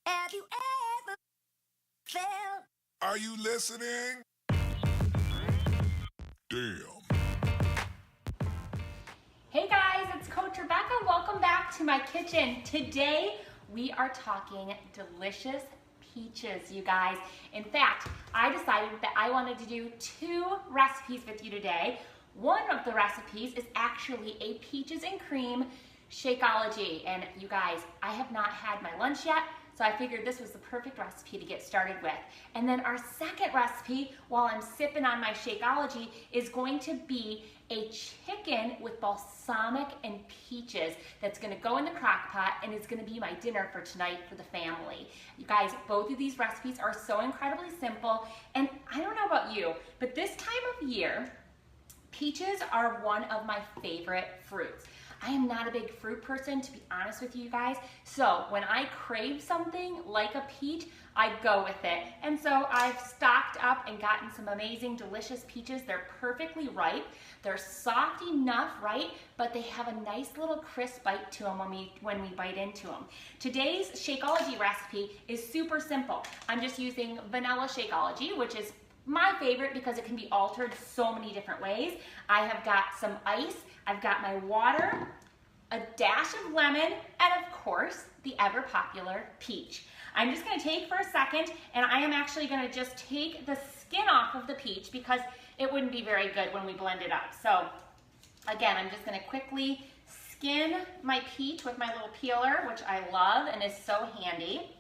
Have you ever felt? Are you listening? Damn. Hey guys, it's Coach Rebecca. Welcome back to my kitchen. Today we are talking delicious peaches, you guys. In fact, I decided that I wanted to do 2 recipes with you today. One of the recipes is actually a peaches and cream Shakeology. And you guys, I have not had my lunch yet, so I figured this was the perfect recipe to get started with. And then our second recipe, while I'm sipping on my Shakeology, is going to be a chicken with balsamic and peaches that's gonna go in the crock pot and is gonna be my dinner for tonight for the family. You guys, both of these recipes are so incredibly simple, and I don't know about you, but this time of year, peaches are one of my favorite fruits. I am not a big fruit person, to be honest with you guys. So when I crave something like a peach, I go with it. And so I've stocked up and gotten some amazing, delicious peaches. They're perfectly ripe. They're soft enough, right? But they have a nice little crisp bite to them when we bite into them. Today's Shakeology recipe is super simple. I'm just using vanilla Shakeology, which is my favorite because it can be altered so many different ways. I have got some ice, I've got my water, a dash of lemon, and of course, the ever popular peach. I'm just gonna take for a second, and I am actually gonna just take the skin off of the peach because it wouldn't be very good when we blend it up. So again, I'm just gonna quickly skin my peach with my little peeler, which I love and is so handy.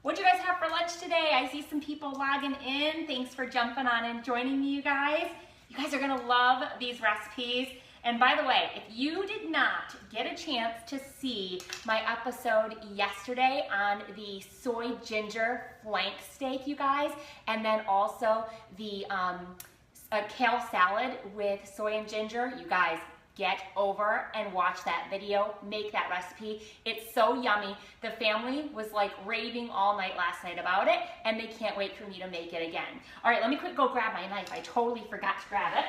What'd you guys have for lunch today? I see some people logging in. Thanks for jumping on and joining me, you guys. You guys are gonna love these recipes. And by the way, if you did not get a chance to see my episode yesterday on the soy ginger flank steak, you guys, and then also the kale salad with soy and ginger, you guys, get over and watch that video, make that recipe. It's so yummy. The family was like raving all night last night about it, and they can't wait for me to make it again. All right, let me quick go grab my knife. I totally forgot to grab it.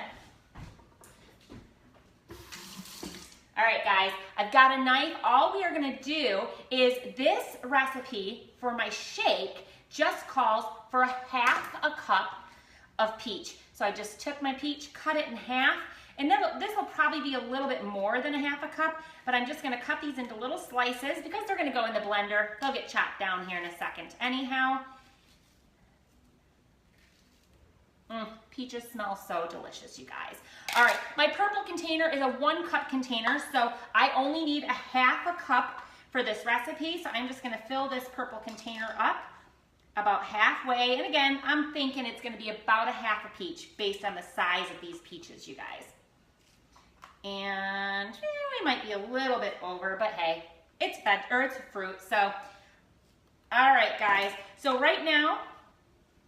All right, guys, I've got a knife. All we are gonna do is this recipe for my shake just calls for a half a cup of peach. So I just took my peach, cut it in half, and then this will probably be a little bit more than a half a cup, but I'm just gonna cut these into little slices because they're gonna go in the blender. They'll get chopped down here in a second. Anyhow, peaches smell so delicious, you guys. All right, my purple container is a 1 cup container, so I only need a half a cup for this recipe, so I'm just gonna fill this purple container up about halfway, and again, I'm thinking it's gonna be about a half a peach based on the size of these peaches, you guys. And we might be a little bit over, but hey, it's fruit, so. All right, guys, so right now,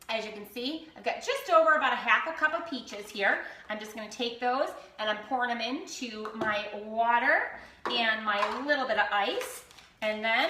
as you can see, I've got just over about a half a cup of peaches here. I'm just gonna take those and I'm pouring them into my water and my little bit of ice, and then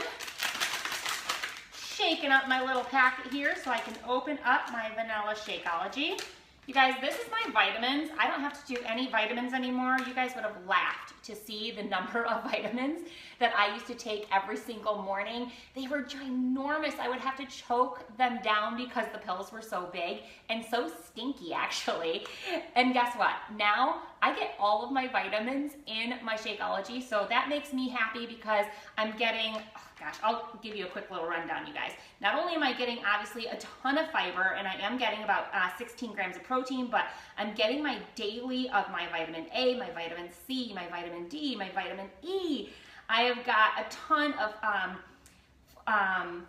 shaking up my little packet here so I can open up my vanilla Shakeology. You guys, this is my vitamins. I don't have to do any vitamins anymore. You guys would have laughed to see the number of vitamins that I used to take every single morning. They were ginormous. I would have to choke them down because the pills were so big and so stinky, actually. And guess what? Now I get all of my vitamins in my Shakeology, so that makes me happy because I'm getting, gosh, I'll give you a quick little rundown, you guys. Not only am I getting obviously a ton of fiber, and I am getting about 16 grams of protein, but I'm getting my daily of my vitamin A, my vitamin C, my vitamin D, my vitamin E. I have got a ton of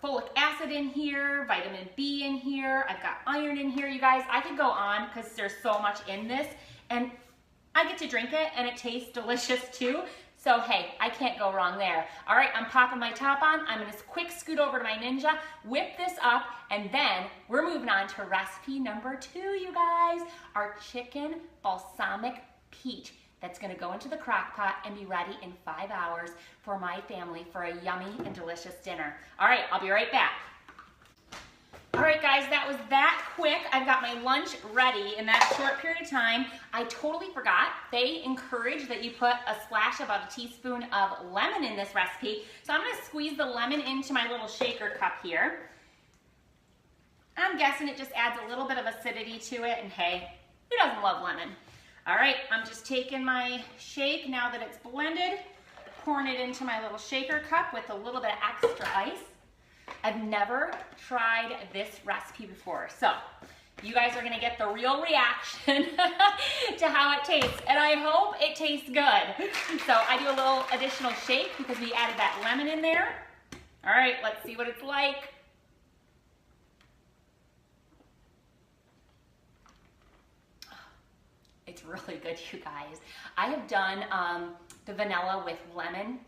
folic acid in here, vitamin B in here, I've got iron in here, you guys. I could go on because there's so much in this, and I get to drink it, and it tastes delicious too. So hey, I can't go wrong there. All right, I'm popping my top on. I'm gonna quick scoot over to my Ninja, whip this up, and then we're moving on to recipe number 2, you guys. Our chicken balsamic peach that's gonna go into the crock pot and be ready in 5 hours for my family for a yummy and delicious dinner. All right, I'll be right back. All right, guys, that was that quick. I've got my lunch ready in that short period of time. I totally forgot. They encourage that you put a splash, about a teaspoon of lemon in this recipe. So I'm gonna squeeze the lemon into my little shaker cup here. I'm guessing it just adds a little bit of acidity to it, and hey, who doesn't love lemon? All right, I'm just taking my shake now that it's blended, pouring it into my little shaker cup with a little bit of extra ice. I've never tried this recipe before, so you guys are gonna get the real reaction to how it tastes, and I hope it tastes good. So I do a little additional shake because we added that lemon in there. All right, let's see what it's like. It's really good, you guys. I have done the vanilla with lemon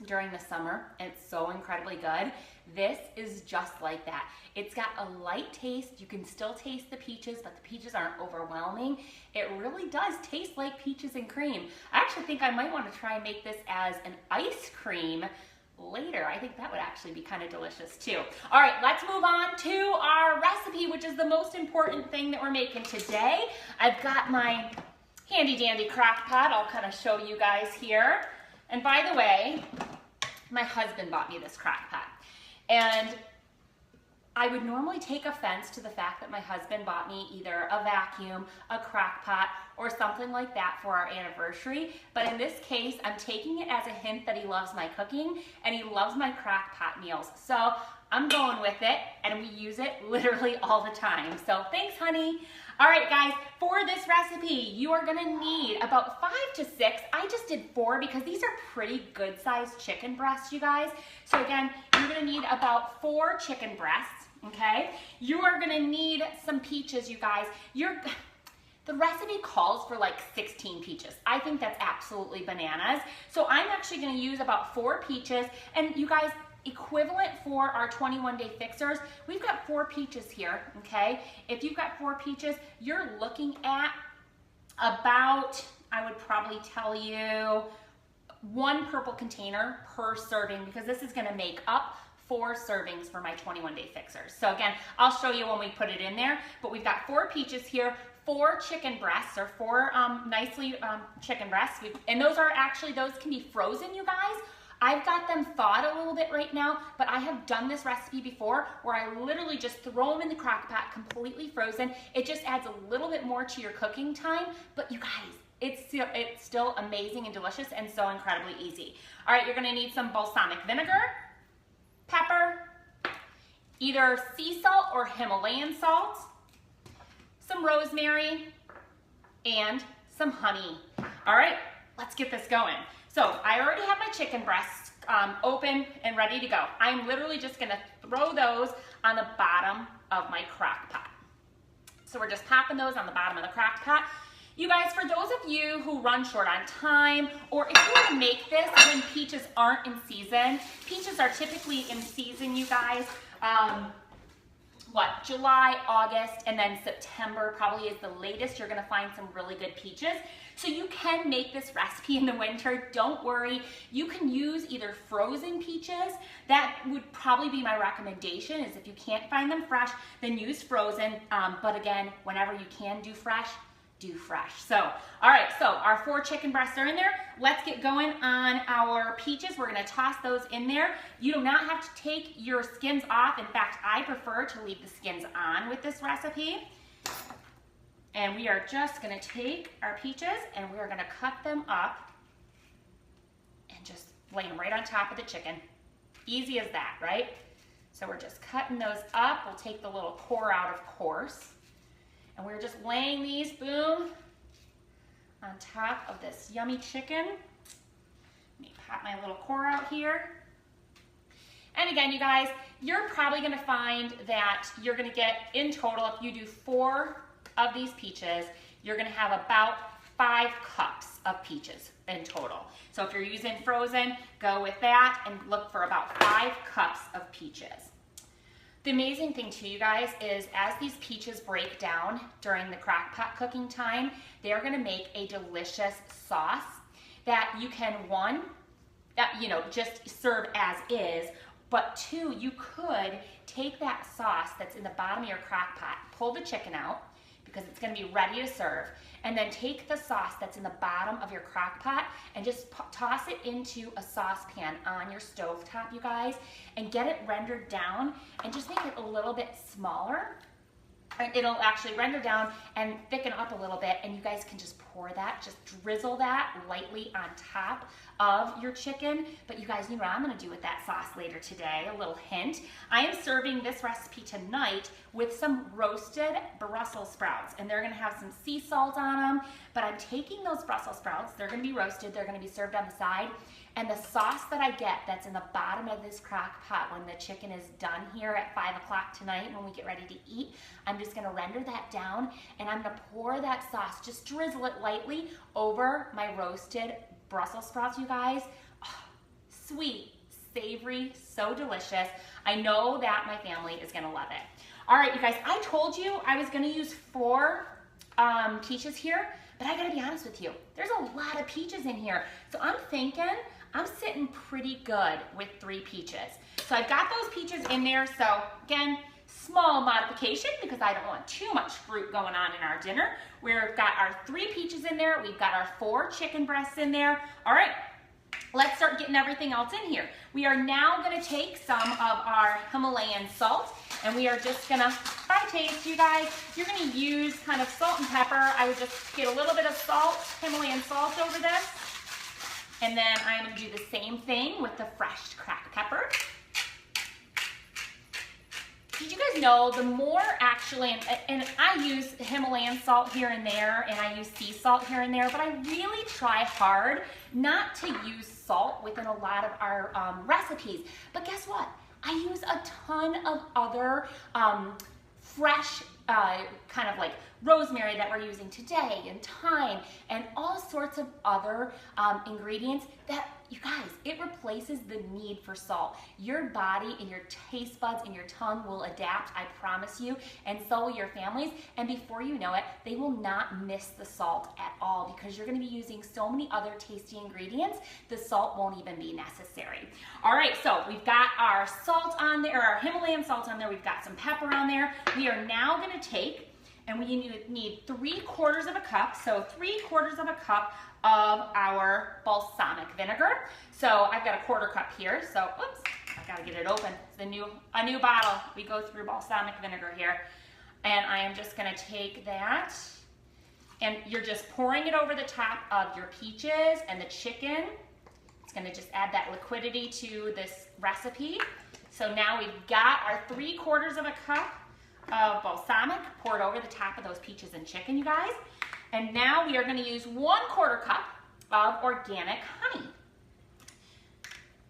during the summer, and it's so incredibly good. This is just like that. It's got a light taste. You can still taste the peaches, but the peaches aren't overwhelming. It really does taste like peaches and cream. I actually think I might want to try and make this as an ice cream later. I think that would actually be kind of delicious too. All right, let's move on to our recipe, which is the most important thing that we're making today. I've got my handy dandy crock pot. I'll kind of show you guys here. And by the way, my husband bought me this crock pot. And I would normally take offense to the fact that my husband bought me either a vacuum, a crock pot, or something like that for our anniversary. But in this case, I'm taking it as a hint that he loves my cooking and he loves my crock pot meals. So I'm going with it, and we use it literally all the time. So thanks, honey. All right, guys, for this recipe, you are gonna need about 5 to 6. I just did 4 because these are pretty good sized chicken breasts, you guys. So again, you're gonna need about 4 chicken breasts, okay? You are gonna need some peaches, you guys. The recipe calls for like 16 peaches. I think that's absolutely bananas. So I'm actually gonna use about 4 peaches, and you guys, equivalent for our 21-day fixers, we've got 4 peaches here, okay? If you've got 4 peaches, you're looking at about, I would probably tell you, 1 purple container per serving, because this is gonna make up 4 servings for my 21-day fixers. So again, I'll show you when we put it in there, but we've got 4 peaches here, 4 chicken breasts, or 4 nicely chicken breasts, and those can be frozen, you guys. I've got them thawed a little bit right now, but I have done this recipe before where I literally just throw them in the crock pot completely frozen. It just adds a little bit more to your cooking time, but you guys, it's still amazing and delicious and so incredibly easy. All right, you're gonna need some balsamic vinegar, pepper, either sea salt or Himalayan salt, some rosemary, and some honey. All right, let's get this going. So I already have my chicken breasts open and ready to go. I'm literally just gonna throw those on the bottom of my crock pot. So we're just popping those on the bottom of the crock pot. You guys, for those of you who run short on time, or if you want to make this when peaches aren't in season, peaches are typically in season, you guys, July, August, and then September probably is the latest you're gonna find some really good peaches. So you can make this recipe in the winter, don't worry. You can use either frozen peaches. That would probably be my recommendation, is if you can't find them fresh, then use frozen. But again, whenever you can do fresh, do fresh. So, all right, so our 4 chicken breasts are in there. Let's get going on our peaches. We're gonna toss those in there. You do not have to take your skins off. In fact, I prefer to leave the skins on with this recipe. And we are just gonna take our peaches and we are gonna cut them up and just lay them right on top of the chicken. Easy as that, right? So we're just cutting those up. We'll take the little core out, of course. And we're just laying these, boom, on top of this yummy chicken. Let me pop my little core out here. And again, you guys, you're probably gonna find that you're gonna get, in total, if you do 4 of these peaches, you're gonna have about 5 cups of peaches in total. So if you're using frozen, go with that and look for about 5 cups of peaches. The amazing thing too, you guys, is as these peaches break down during the crock pot cooking time, they are gonna make a delicious sauce that you can, just serve as is, But two, you could take that sauce that's in the bottom of your crock pot, pull the chicken out because it's gonna be ready to serve, and then take the sauce that's in the bottom of your crock pot and just toss it into a saucepan on your stove top, you guys, and get it rendered down and just make it a little bit smaller. It'll actually render down and thicken up a little bit, and you guys can just pour that, just drizzle that lightly on top of your chicken. But you guys, you know what I'm gonna do with that sauce later today, a little hint. I am serving this recipe tonight with some roasted Brussels sprouts, and they're gonna have some sea salt on them, but I'm taking those Brussels sprouts, they're gonna be roasted, they're gonna be served on the side, and the sauce that I get that's in the bottom of this crock pot when the chicken is done here at 5 o'clock tonight when we get ready to eat, I'm just gonna render that down, and I'm gonna pour that sauce, just drizzle it lightly over my roasted Brussels sprouts, you guys. Oh, sweet, savory, so delicious. I know that my family is gonna love it. All right, you guys, I told you I was gonna use 4 peaches here, but I gotta be honest with you, there's a lot of peaches in here. So I'm thinking I'm sitting pretty good with 3 peaches. So I've got those peaches in there. So again, small modification because I don't want too much fruit going on in our dinner. We've got our 3 peaches in there. We've got our 4 chicken breasts in there. All right, let's start getting everything else in here. We are now gonna take some of our Himalayan salt, and we are just gonna, by taste, you guys, you're gonna use kind of salt and pepper. I would just get a little bit of salt, Himalayan salt over this. And then I'm gonna do the same thing with the fresh cracked pepper. Did you guys know the more actually, and I use Himalayan salt here and there, and I use sea salt here and there, but I really try hard not to use salt within a lot of our recipes. But guess what? I use a ton of other fresh kind of like rosemary that we're using today, and thyme, and all sorts of other ingredients that, you guys, it replaces the need for salt. Your body and your taste buds and your tongue will adapt, I promise you, and so will your families, and before you know it, they will not miss the salt at all because you're gonna be using so many other tasty ingredients, the salt won't even be necessary. All right, so we've got our salt on there, or our Himalayan salt on there, we've got some pepper on there. We are now gonna take, and we need 3/4 of a cup, so 3/4 of a cup of our balsamic vinegar. So I've got a 1/4 cup here, so oops, I gotta get it open. It's a new bottle. We go through balsamic vinegar here. And I am just gonna take that, and you're just pouring it over the top of your peaches and the chicken. It's gonna just add that liquidity to this recipe. So now we've got our 3/4 of a cup of balsamic poured over the top of those peaches and chicken, you guys. And now we are going to use 1/4 cup of organic honey.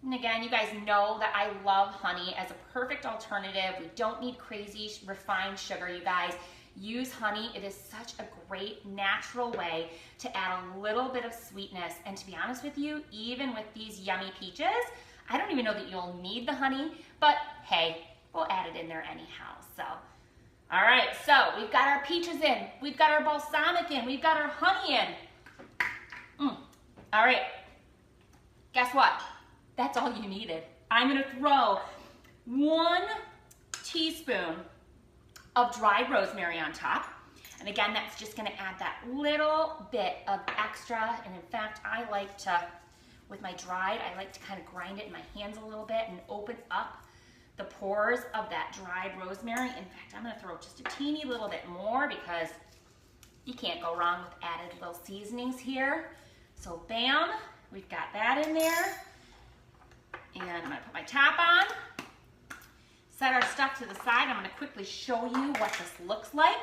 And again, you guys know that I love honey as a perfect alternative. We don't need crazy refined sugar, you guys. Use honey. It is such a great natural way to add a little bit of sweetness. And to be honest with you, even with these yummy peaches, I don't even know that you'll need the honey, but hey, we'll add it in there anyhow. So, all right, so we've got our peaches in, we've got our balsamic in, we've got our honey in. All right, guess what? That's all you needed. I'm gonna throw 1 teaspoon of dried rosemary on top. And again, that's just gonna add that little bit of extra. And in fact, I like to, with my dried, I like to kind of grind it in my hands a little bit and open up the pores of that dried rosemary. In fact, I'm gonna throw just a teeny little bit more because you can't go wrong with added little seasonings here. So bam, we've got that in there. And I'm gonna put my top on, set our stuff to the side. I'm gonna quickly show you what this looks like.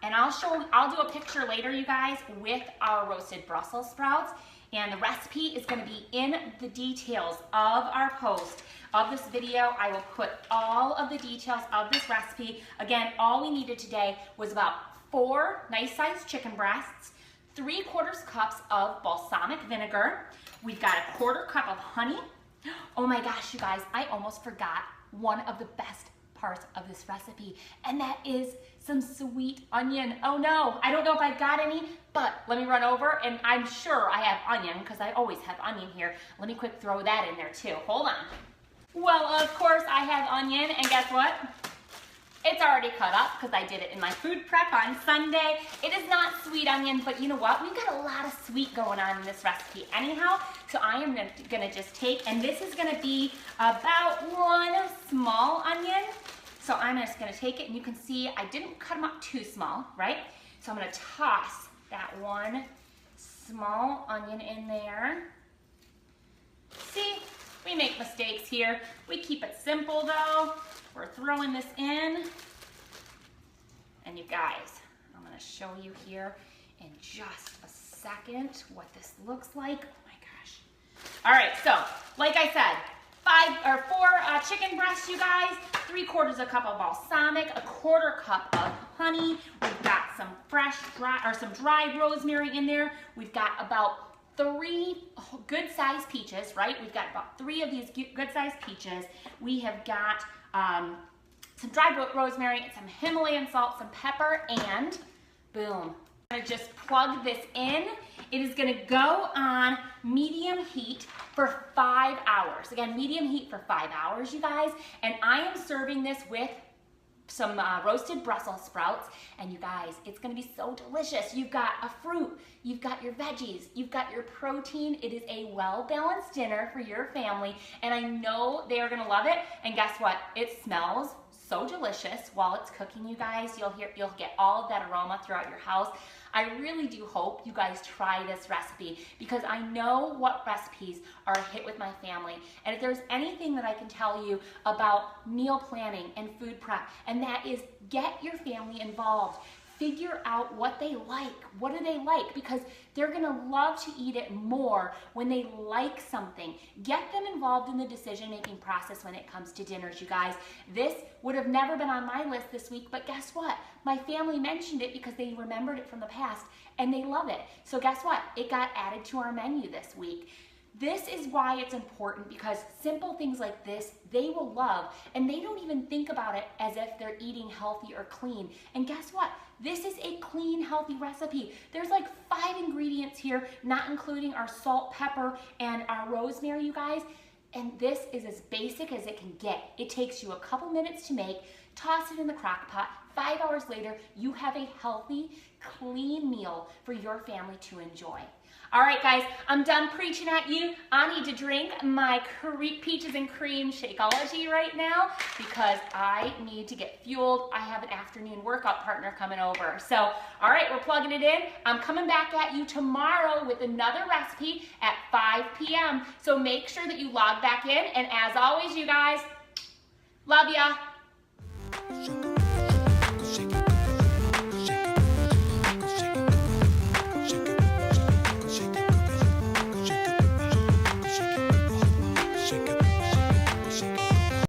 And I'll do a picture later, you guys, with our roasted Brussels sprouts. And the recipe is gonna be in the details of our post of this video. I will put all of the details of this recipe. Again, all we needed today was about 4 nice-sized chicken breasts, 3/4 cups of balsamic vinegar. We've got a 1/4 cup of honey. Oh my gosh, you guys, I almost forgot one of the best parts of this recipe, and that is some sweet onion. Oh no, I don't know if I've got any, but let me run over, and I'm sure I have onion because I always have onion here. Let me quick throw that in there too. Hold on. Well, of course I have onion, and guess what? It's already cut up because I did it in my food prep on Sunday. It is not sweet onion, but you know what? We've got a lot of sweet going on in this recipe anyhow. So I am gonna just take, and this is gonna be about 1 small onion. So I'm just gonna take it, and you can see I didn't cut them up too small, right? So I'm gonna toss that 1 small onion in there. See, we make mistakes here. We keep it simple though. We're throwing this in. And you guys, I'm gonna show you here in just a second what this looks like. Oh my gosh. All right, so like I said, 4 chicken breasts, you guys, 3/4 cup of balsamic, 1/4 cup of honey. We've got some some dried rosemary in there. We've got about 3 good-sized peaches, right? We've got about 3 of these good-sized peaches. We have got some dried rosemary, and some Himalayan salt, some pepper, and boom. I'm gonna just plug this in. It is gonna go on medium heat for 5 hours. Again, medium heat for 5 hours, you guys. And I am serving this with some roasted Brussels sprouts, and you guys, it's gonna be so delicious. You've got a fruit, you've got your veggies, you've got your protein. It is a well-balanced dinner for your family, and I know they are gonna love it. And guess what? It smells so delicious while it's cooking, you guys. You'll get all of that aroma throughout your house. I really do hope you guys try this recipe, because I know what recipes are a hit with my family. And if there's anything that I can tell you about meal planning and food prep, and that is get your family involved. Figure out what they like. What do they like? Because they're gonna love to eat it more when they like something. Get them involved in the decision-making process when it comes to dinners, you guys. This would have never been on my list this week, but guess what? My family mentioned it because they remembered it from the past, and they love it. So guess what? It got added to our menu this week. This is why it's important, because simple things like this, they will love, and they don't even think about it as if they're eating healthy or clean. And guess what? This is a clean, healthy recipe. There's like 5 ingredients here, not including our salt, pepper, and our rosemary, you guys. And this is as basic as it can get. It takes you a couple minutes to make. Toss it in the crock pot. 5 hours later, you have a healthy, clean meal for your family to enjoy. All right, guys, I'm done preaching at you. I need to drink my peaches and cream Shakeology right now because I need to get fueled. I have an afternoon workout partner coming over. So, all right, we're plugging it in. I'm coming back at you tomorrow with another recipe at 5 p.m. So make sure that you log back in. And as always, you guys, love ya.